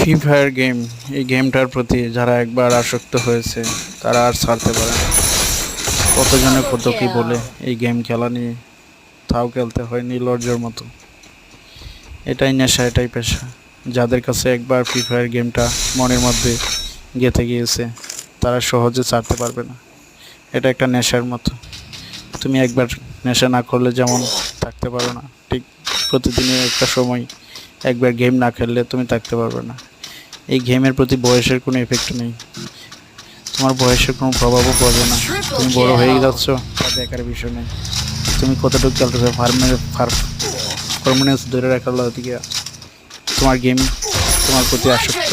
Free fire game, এই গেমটার প্রতি যারা একবার আসক্ত হয়েছে তারা আর ছাড়তে পারে না। কতজনে কত কি বলে এই গেম খেলা নিয়ে, তাও খেলতে হয় নির্লজ্জের মতো। এটাই নেশা, এটাই পেশা। যাদের কাছে একবার ফ্রি ফায়ার গেমটা মনের মধ্যে গেঁথে গিয়েছে তারা সহজে ছাড়তে পারবে না। এটা একটা নেশার মতো। তুমি একবার নেশা না করলে যেমন থাকতে পারো না, ঠিক প্রতিদিনের একটা সময় একবার গেম না খেললে তুমি থাকতে পারবে না। এই গেমের প্রতি বয়সের কোনো এফেক্ট নেই, তোমার বয়সের কোনো প্রভাবও পড়বে না। তুমি বড় হয়ে যাচ্ছ তা দেখার বিষয় নেই। তুমি কতটুকু খেলতেছো পারফরমেন্স ধরে রাখার দিকে তোমার গেম তোমার প্রতি আসক্ত।